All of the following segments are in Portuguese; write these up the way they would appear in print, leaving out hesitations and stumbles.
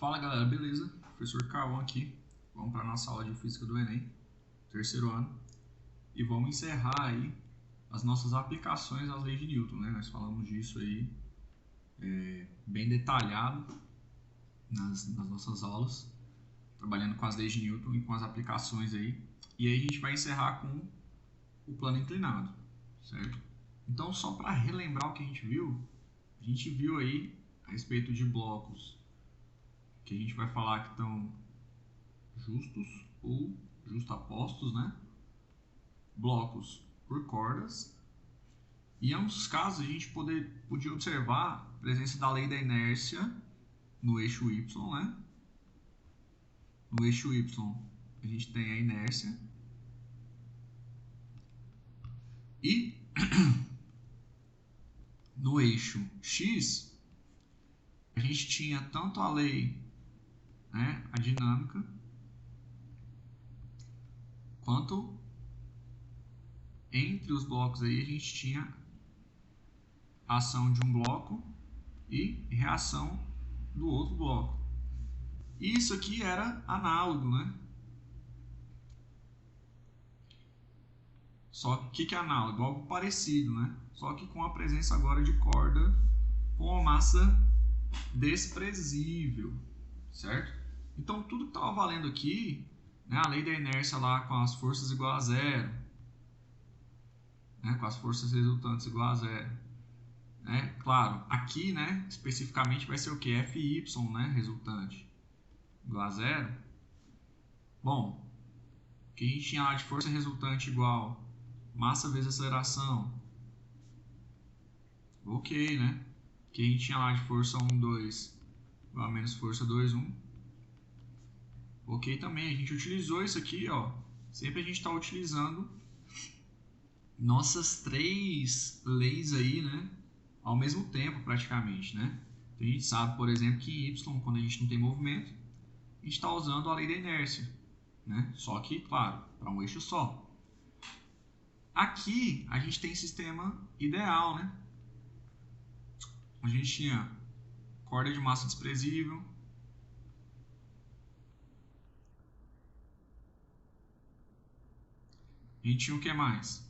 Fala galera, beleza? Professor Cauã aqui. Vamos para a nossa aula de Física do Enem, terceiro ano. E vamos encerrar aí as nossas aplicações às leis de Newton, né? Nós falamos disso aí bem detalhado nas nossas aulas, trabalhando com as leis de Newton e com as aplicações aí. E aí a gente vai encerrar com o plano inclinado, certo? Então, só para relembrar o que a gente viu aí a respeito de blocos que a gente vai falar que estão justos ou justapostos, né? Blocos por cordas. E em ambos os casos a gente podia observar a presença da lei da inércia no eixo Y, né? No eixo Y a gente tem a inércia e no eixo X a gente tinha tanto a lei, né, a dinâmica, quanto entre os blocos aí a gente tinha a ação de um bloco e reação do outro bloco. E isso aqui era análogo, né? Só que o que é análogo? Algo parecido, né? Só que com a presença agora de corda com uma massa desprezível, certo? Então tudo que estava valendo aqui, né, a lei da inércia lá com as forças igual a zero, né, com as forças resultantes igual a zero, né? Claro, aqui, né, especificamente vai ser o que? Fy, né, resultante igual a zero. Bom, o que a gente tinha lá de força resultante igual massa vezes aceleração, ok, né? O que a gente tinha lá de força 1, 2 igual a menos força 2, 1, ok também. A gente utilizou isso aqui, ó. Sempre a gente está utilizando nossas três leis aí, né, ao mesmo tempo praticamente, né? Então, a gente sabe, por exemplo, que em Y, quando a gente não tem movimento, a gente está usando a lei da inércia, né? Só que, claro, para um eixo só. Aqui a gente tem sistema ideal, né? A gente tinha corda de massa desprezível, a gente tinha o que mais?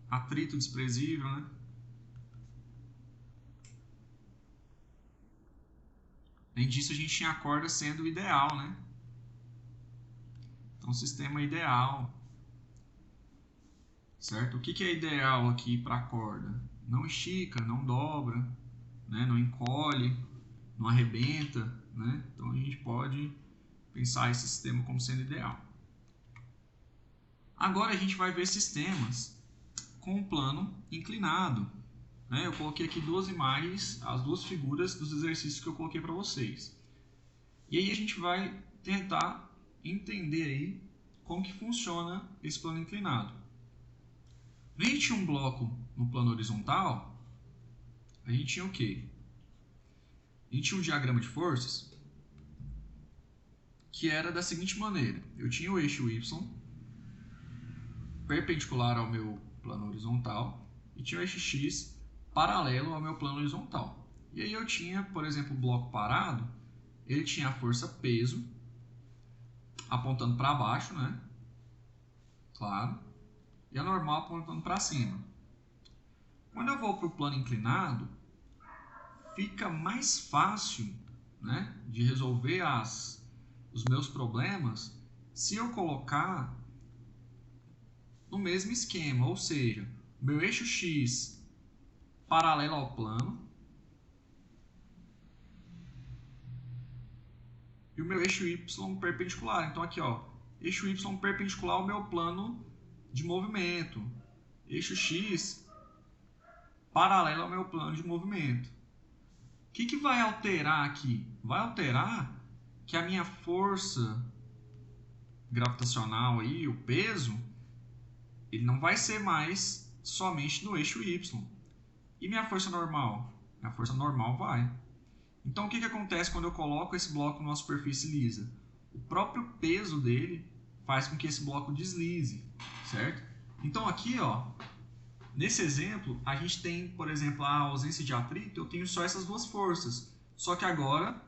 Atrito desprezível, né? Além disso, a gente tinha a corda sendo ideal, né? Então, sistema ideal, certo? O que é ideal aqui para a corda? Não estica, não dobra, né? Não encolhe, não arrebenta, né? Então, a gente pode pensar esse sistema como sendo ideal. Agora, a gente vai ver sistemas com plano inclinado, né? Eu coloquei aqui duas imagens, as duas figuras dos exercícios que eu coloquei para vocês. E aí a gente vai tentar entender aí como que funciona esse plano inclinado. A gente tinha um bloco no plano horizontal, a gente tinha o quê? A gente tinha um diagrama de forças que era da seguinte maneira. Eu tinha o eixo Y perpendicular ao meu plano horizontal e tinha o eixo X paralelo ao meu plano horizontal. E aí eu tinha, por exemplo, o bloco parado, ele tinha a força peso apontando para baixo, né? Claro. E a normal apontando para cima. Quando eu vou para o plano inclinado, fica mais fácil, né, de resolver os meus problemas se eu colocar no mesmo esquema, ou seja, meu eixo X paralelo ao plano e o meu eixo Y perpendicular. Então aqui, ó, eixo Y perpendicular ao meu plano de movimento, eixo X paralelo ao meu plano de movimento. O que vai alterar aqui? Vai alterar que a minha força gravitacional aí, o peso, ele não vai ser mais somente no eixo Y. E minha força normal? Minha força normal vai. Então, o que acontece quando eu coloco esse bloco numa superfície lisa? O próprio peso dele faz com que esse bloco deslize, certo? Então, aqui, ó, nesse exemplo, a gente tem, por exemplo, a ausência de atrito, eu tenho só essas duas forças. Só que agora,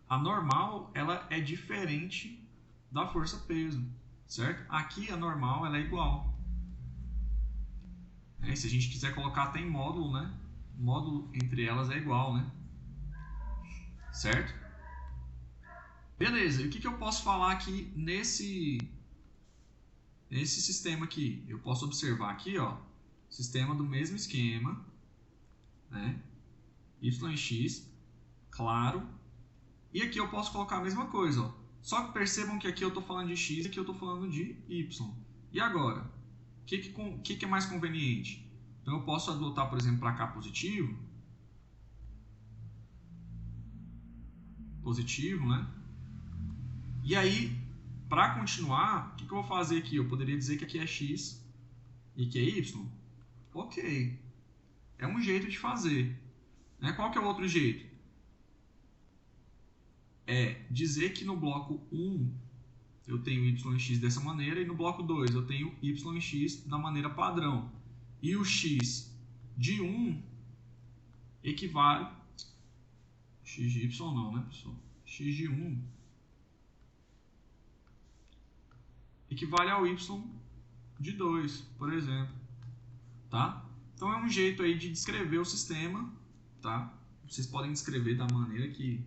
a normal ela é diferente da força-peso, certo? Aqui a normal ela é igual. Se a gente quiser colocar até em módulo, né? O módulo entre elas é igual, né? Certo? Beleza, e o que eu posso falar aqui nesse sistema aqui? Eu posso observar aqui, ó, sistema do mesmo esquema, né? Y em x, claro. E aqui eu posso colocar a mesma coisa, ó. Só que percebam que aqui eu estou falando de x e aqui eu estou falando de y. E agora? O que é mais conveniente? Então eu posso adotar, por exemplo, para cá positivo. Positivo, né? E aí, para continuar, o que eu vou fazer aqui? Eu poderia dizer que aqui é x e que é y. Ok. É um jeito de fazer. Né? Qual que é o outro jeito? É dizer que no bloco 1 eu tenho y em x dessa maneira e no bloco 2 eu tenho y em x da maneira padrão. E o x de 1 equivale... x de y não, né, pessoal? X de 1 equivale ao y de 2, por exemplo. Tá? Então é um jeito aí de descrever o sistema. Tá? Vocês podem descrever da maneira que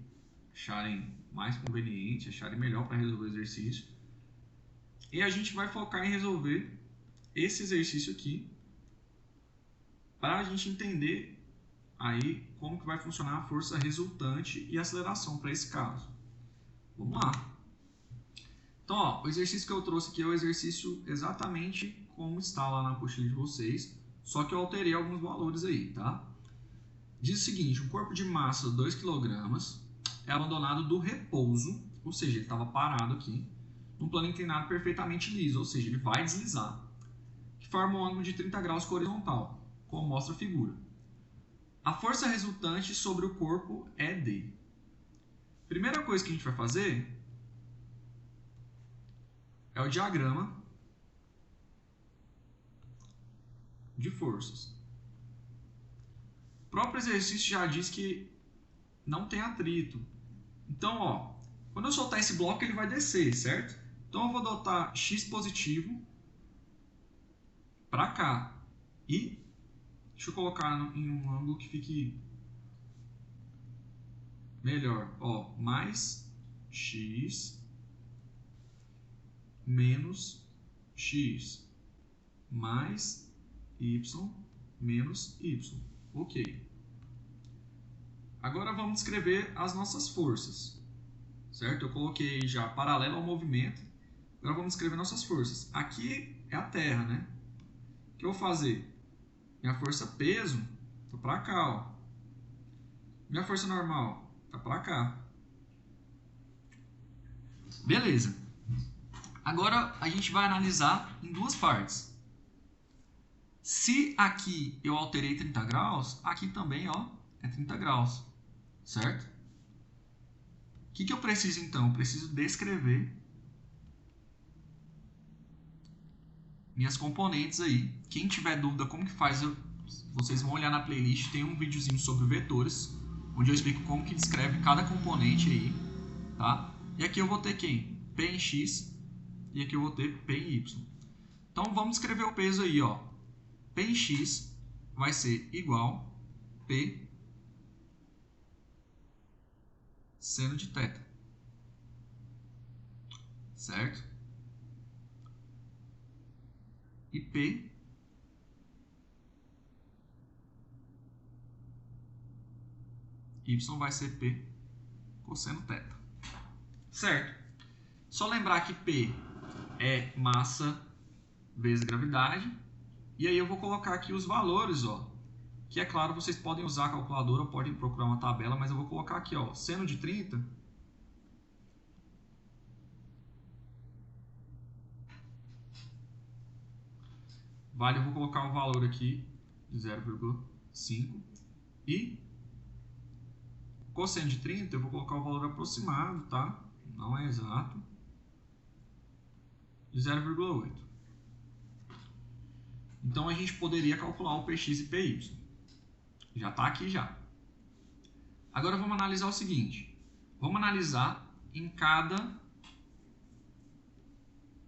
acharem mais conveniente, acharem melhor para resolver o exercício. E a gente vai focar em resolver esse exercício aqui para a gente entender aí como que vai funcionar a força resultante e aceleração para esse caso. Vamos lá. Então, ó, o exercício que eu trouxe aqui é o exercício exatamente como está lá na apostila de vocês, só que eu alterei alguns valores aí, tá? Diz o seguinte, um corpo de massa 2 kg é abandonado do repouso, ou seja, ele estava parado aqui, num plano inclinado perfeitamente liso, ou seja, ele vai deslizar, que forma um ângulo de 30 graus com horizontal, como mostra a figura. A força resultante sobre o corpo é D. Primeira coisa que a gente vai fazer é o diagrama de forças. O próprio exercício já diz que não tem atrito. Então, ó, quando eu soltar esse bloco, ele vai descer, certo? Então, eu vou adotar x positivo para cá. E deixa eu colocar em um ângulo que fique melhor. Ó, mais x menos x mais y menos y. Ok. Agora vamos descrever as nossas forças. Certo? Eu coloquei já paralelo ao movimento. Agora vamos descrever nossas forças. Aqui é a Terra, né? O que eu vou fazer? Minha força peso está para cá, ó. Minha força normal está para cá. Beleza. Agora a gente vai analisar em duas partes. Se aqui eu alterei 30 graus, aqui também, ó, é 30 graus. Certo? O que eu preciso então? Eu preciso descrever minhas componentes aí. Quem tiver dúvida como que faz, vocês vão olhar na playlist, tem um videozinho sobre vetores, onde eu explico como que descreve cada componente aí, tá? E aqui eu vou ter quem? P em x e aqui eu vou ter P em y. Então vamos escrever o peso aí, ó. P em x vai ser igual P seno de θ. Certo? E P y vai ser P cosseno θ. Certo? Só lembrar que P é massa vezes gravidade. E aí eu vou colocar aqui os valores, ó. Que é claro, vocês podem usar a calculadora ou podem procurar uma tabela, mas eu vou colocar aqui, ó, seno de 30 vale, eu vou colocar um valor aqui de 0,5 e cosseno de 30 eu vou colocar o valor aproximado, tá? Não é exato, de 0,8. Então a gente poderia calcular o Px e Py. Já está aqui já. Agora vamos analisar o seguinte. Vamos analisar em cada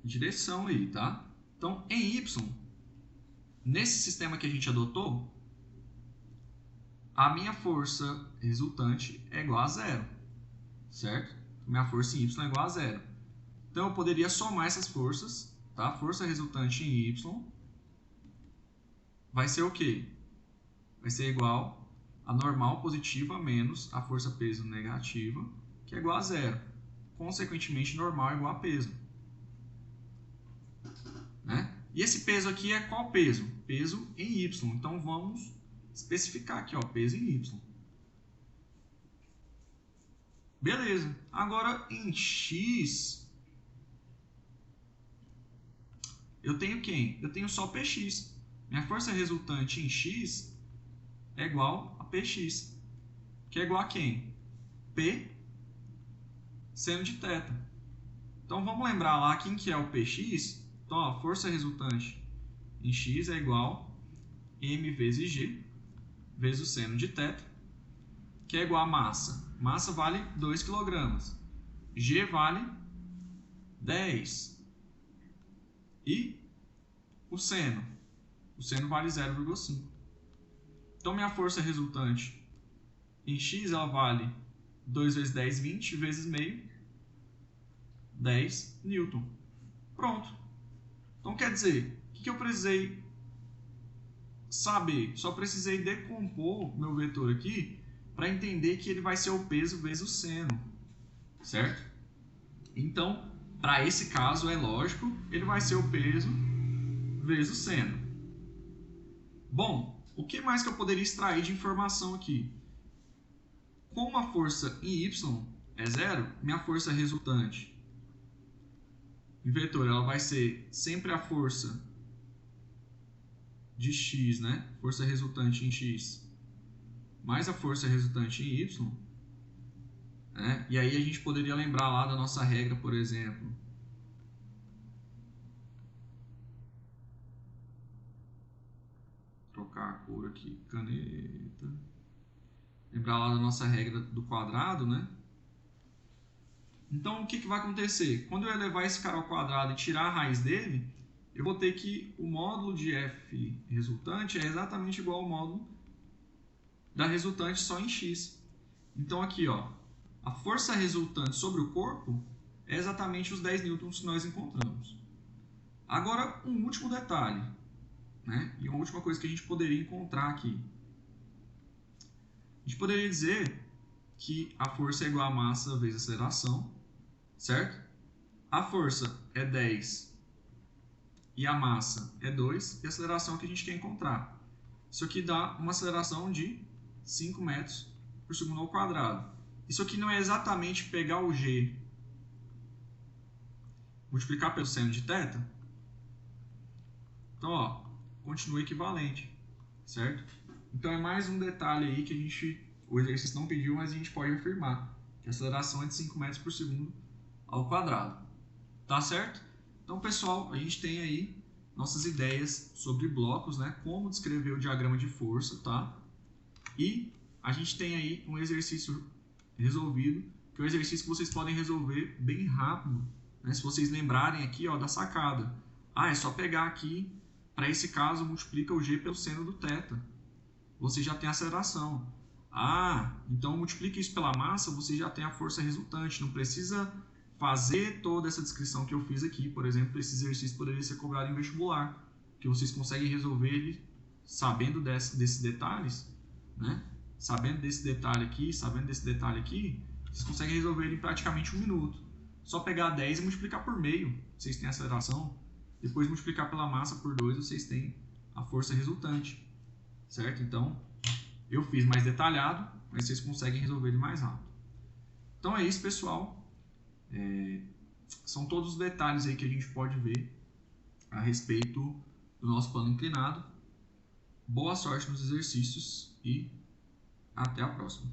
direção aí, tá? Então, em Y, nesse sistema que a gente adotou, a minha força resultante é igual a zero, certo? Minha força em Y é igual a zero. Então, eu poderia somar essas forças, tá? A força resultante em Y vai ser o quê? Vai ser igual a normal positiva menos a força peso negativa, que é igual a zero. Consequentemente, normal é igual a peso. Né? E esse peso aqui é qual peso? Peso em Y. Então, vamos especificar aqui, ó, peso em Y. Beleza. Agora, em X, eu tenho quem? Eu tenho só PX. Minha força resultante em X é igual a PX, que é igual a quem? P seno de θ. Então, vamos lembrar lá quem que é o PX. Então, ó, a força resultante em X é igual a M vezes G, vezes o seno de θ, que é igual a massa. Massa vale 2 kg. G vale 10. E o seno? O seno vale 0,5. Então, minha força resultante em X ela vale 2 vezes 10, 20, vezes meio, 10 newton. Pronto. Então, quer dizer, o que eu precisei saber? Só precisei decompor meu vetor aqui para entender que ele vai ser o peso vezes o seno, certo? Então, para esse caso, é lógico, ele vai ser o peso vezes o seno. Bom, o que mais que eu poderia extrair de informação aqui? Como a força em Y é zero, minha força resultante em vetor ela vai ser sempre a força de X, né? Força resultante em X mais a força resultante em Y. Né? E aí a gente poderia lembrar lá da nossa regra, por exemplo. Trocar a cor aqui, caneta. Lembrar lá da nossa regra do quadrado, né? Então, o que vai acontecer? Quando eu elevar esse cara ao quadrado e tirar a raiz dele, eu vou ter que o módulo de F resultante é exatamente igual ao módulo da resultante só em X. Então, aqui, ó, a força resultante sobre o corpo é exatamente os 10 newtons que nós encontramos. Agora, um último detalhe, né? E uma última coisa que a gente poderia encontrar aqui. A gente poderia dizer que a força é igual a massa vezes a aceleração, certo? A força é 10 e a massa é 2, e a aceleração que a gente quer encontrar. Isso aqui dá uma aceleração de 5 metros por segundo ao quadrado. Isso aqui não é exatamente pegar o G, multiplicar pelo seno de θ? Então, ó, continua equivalente, certo? Então, é mais um detalhe aí que o exercício não pediu, mas a gente pode afirmar que a aceleração é de 5 metros por segundo ao quadrado. Tá certo? Então, pessoal, a gente tem aí nossas ideias sobre blocos, né? Como descrever o diagrama de força, tá? E a gente tem aí um exercício resolvido, que é um exercício que vocês podem resolver bem rápido, né? Se vocês lembrarem aqui, ó, da sacada. Ah, é só pegar aqui, para esse caso, multiplica o G pelo seno do θ. Você já tem a aceleração. Ah, então multiplica isso pela massa, você já tem a força resultante. Não precisa fazer toda essa descrição que eu fiz aqui. Por exemplo, esse exercício poderia ser cobrado em vestibular, que vocês conseguem resolver ele sabendo desses detalhes, né? Sabendo desse detalhe aqui, sabendo desse detalhe aqui, vocês conseguem resolver ele em praticamente 1 minuto. Só pegar 10 e multiplicar por meio, vocês têm a aceleração. Depois multiplicar pela massa por 2, vocês têm a força resultante, certo? Então, eu fiz mais detalhado, mas vocês conseguem resolver ele mais rápido. Então é isso, pessoal. São todos os detalhes aí que a gente pode ver a respeito do nosso plano inclinado. Boa sorte nos exercícios e até a próxima.